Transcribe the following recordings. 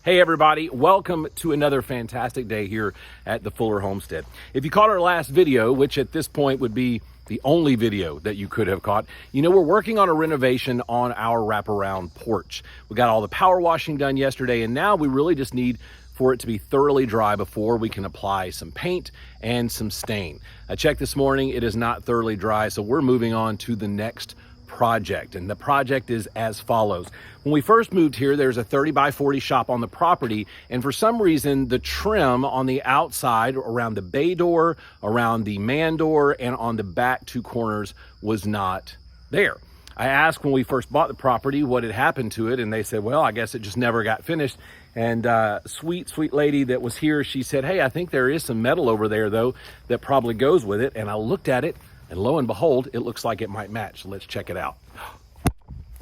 Hey everybody, welcome to another fantastic day here at the Fuller Homestead. If you caught our last video, which at this point would be the only video that you could have caught, you know we're working on a renovation on our wraparound porch. We got all the power washing done yesterday, and now we really just need for it to be thoroughly dry before we can apply some paint and some stain. I checked this morning, it is not thoroughly dry, so we're moving on to the next project, and the project is as follows. When we first moved here, there's a 30 by 40 shop on the property, and for some reason the trim on the outside around the bay door, around the man door, and on the back two corners was not there. I asked when we first bought the property what had happened to it, and they said, well, I guess it just never got finished. And sweet lady that was here, she said, hey, I think there is some metal over there though that probably goes with it. And I looked at it, and lo and behold, it looks like it might match. So let's check it out.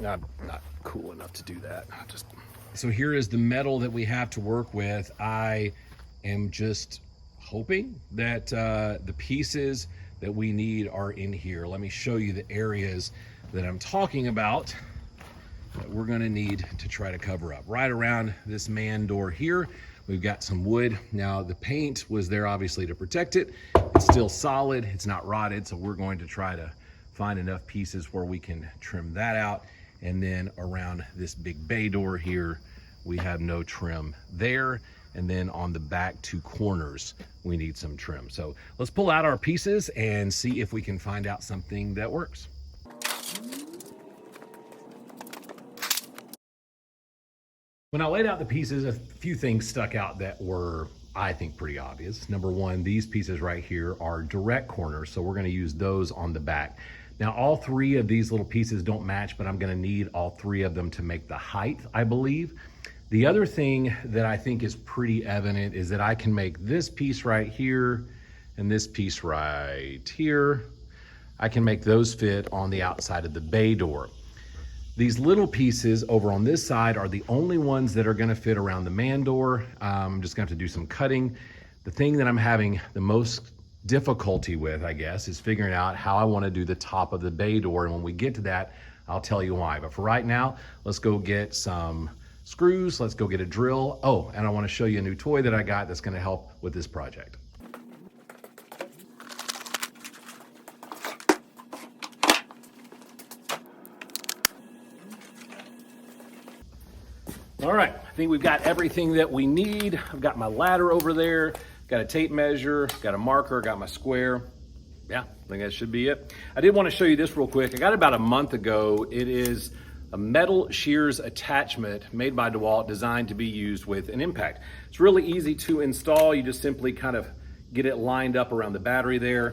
I'm not cool enough to do that. So here is the metal that we have to work with. I am just hoping that the pieces that we need are in here. Let me show you the areas that I'm talking about that we're gonna need to try to cover up. Right around this man door here, we've got some wood. Now the paint was there obviously to protect it. It's still solid, it's not rotted, so we're going to try to find enough pieces where we can trim that out. And then around this big bay door here, we have no trim there. And then on the back two corners, we need some trim. So let's pull out our pieces and see if we can find out something that works. When I laid out the pieces, a few things stuck out that were, I think, pretty obvious. Number one, these pieces right here are direct corners, so we're gonna use those on the back. Now, all three of these little pieces don't match, but I'm gonna need all three of them to make the height, I believe. The other thing that I think is pretty evident is that I can make this piece right here and this piece right here. I can make those fit on the outside of the bay door. These little pieces over on this side are the only ones that are gonna fit around the man door. I'm just gonna have to do some cutting. The thing that I'm having the most difficulty with, I guess, is figuring out how I wanna do the top of the bay door. And when we get to that, I'll tell you why. But for right now, let's go get some screws. Let's go get a drill. Oh, and I wanna show you a new toy that I got that's gonna help with this project. All right, I think we've got everything that we need. I've got my ladder over there, got a tape measure, got a marker, got my square. Yeah, I think that should be it. I did want to show you this real quick. I got it about a month ago. It is a metal shears attachment made by DeWalt designed to be used with an impact. It's really easy to install. You just simply kind of get it lined up around the battery there.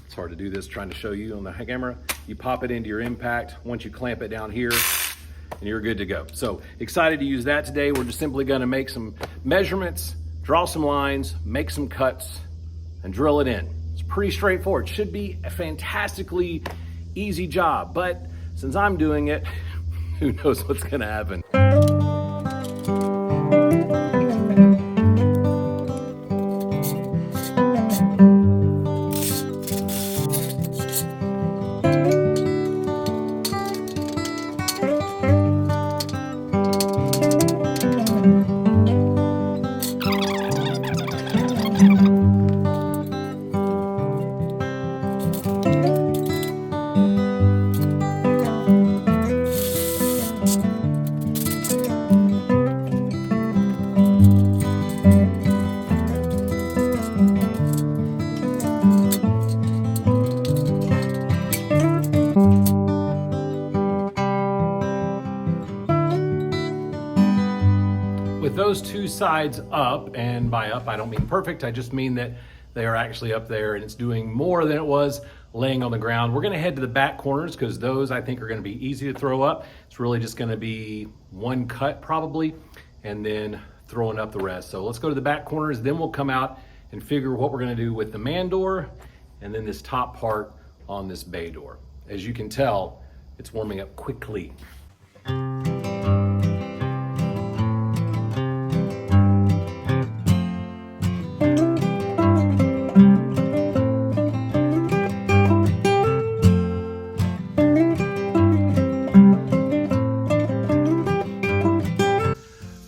It's hard to do this trying to show you on the camera. You pop it into your impact. Once you clamp it down here, and you're good to go. So excited to use that today. We're just simply gonna make some measurements, draw some lines, make some cuts, and drill it in. It's pretty straightforward. Should be a fantastically easy job, but since I'm doing it, who knows what's gonna happen. With those two sides up, and by up I don't mean perfect, I just mean that they are actually up there and it's doing more than it was laying on the ground. We're gonna head to the back corners because those I think are gonna be easy to throw up. It's really just gonna be one cut probably, and then throwing up the rest. So let's go to the back corners, then we'll come out and figure what we're gonna do with the man door and then this top part on this bay door. As you can tell, it's warming up quickly.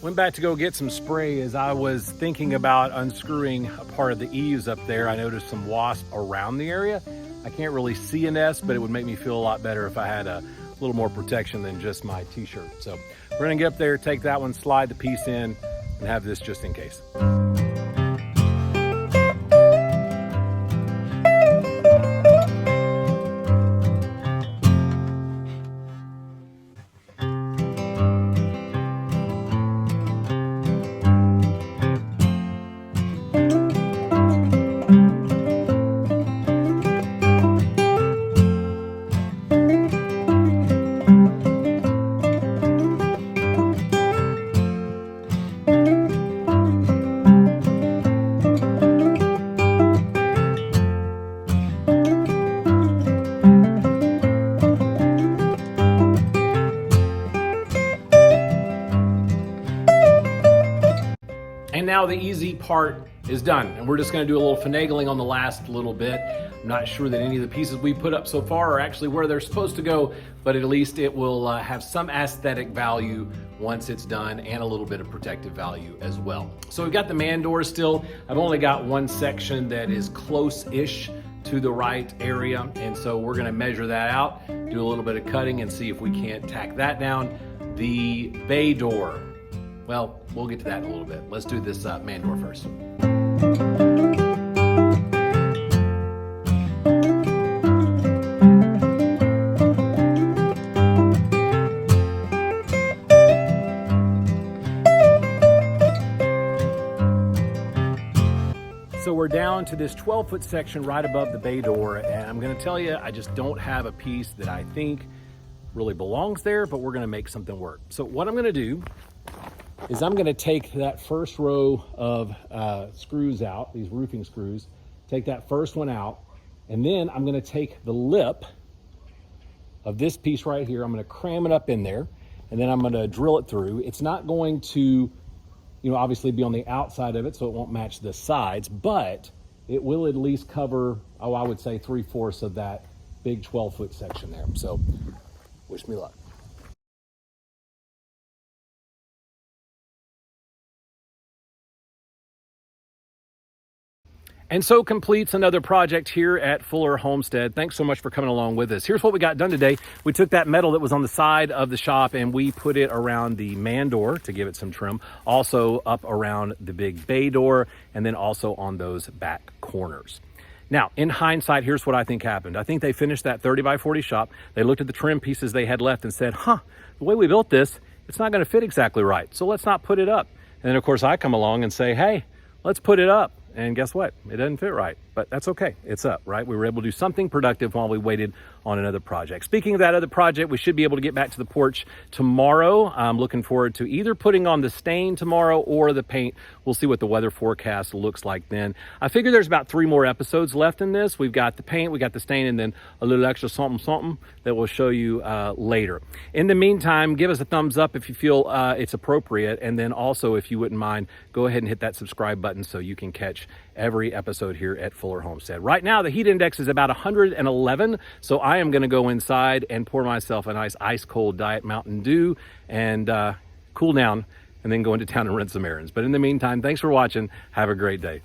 Went back to go get some spray. As I was thinking about unscrewing a part of the eaves up there, I noticed some wasp around the area. I can't really see a nest, but it would make me feel a lot better if I had a little more protection than just my t-shirt. So we're gonna get up there, take that one, slide the piece in, and have this just in case. And now the easy part is done, and we're just gonna do a little finagling on the last little bit. I'm not sure that any of the pieces we put up so far are actually where they're supposed to go, but at least it will have some aesthetic value once it's done, and a little bit of protective value as well. So we've got the man doors still. I've only got one section that is close-ish to the right area, and so we're gonna measure that out, do a little bit of cutting, and see if we can't tack that down. The bay door, well, we'll get to that in a little bit. Let's do this man door first. So we're down to this 12-foot section right above the bay door, and I'm gonna tell you, I just don't have a piece that I think really belongs there, but we're gonna make something work. So what I'm gonna do is I'm gonna take that first row of screws out, these roofing screws, take that first one out, and then I'm gonna take the lip of this piece right here, I'm gonna cram it up in there, and then I'm gonna drill it through. It's not going to, obviously be on the outside of it, so it won't match the sides, but it will at least cover, I would say 3/4 of that big 12-foot section there. So wish me luck. And so completes another project here at Fuller Homestead. Thanks so much for coming along with us. Here's what we got done today. We took that metal that was on the side of the shop and we put it around the man door to give it some trim, also up around the big bay door, and then also on those back corners. Now, in hindsight, here's what I think happened. I think they finished that 30 by 40 shop. They looked at the trim pieces they had left and said, the way we built this, it's not gonna fit exactly right, so let's not put it up. And then of course I come along and say, hey, let's put it up. And guess what? It doesn't fit right, but that's okay. It's up, right? We were able to do something productive while we waited on another project. Speaking of that other project, we should be able to get back to the porch tomorrow. I'm looking forward to either putting on the stain tomorrow or the paint. We'll see what the weather forecast looks like then. I figure there's about 3 more episodes left in this. We've got the paint, we got the stain, and then a little extra something that we'll show you later. In the meantime, give us a thumbs up if you feel it's appropriate. And then also, if you wouldn't mind, go ahead and hit that subscribe button so you can catch every episode here at Fuller Homestead. Right now, the heat index is about 111, so I am gonna go inside and pour myself a nice ice cold Diet Mountain Dew and cool down, and then go into town and run some errands. But in the meantime, thanks for watching. Have a great day.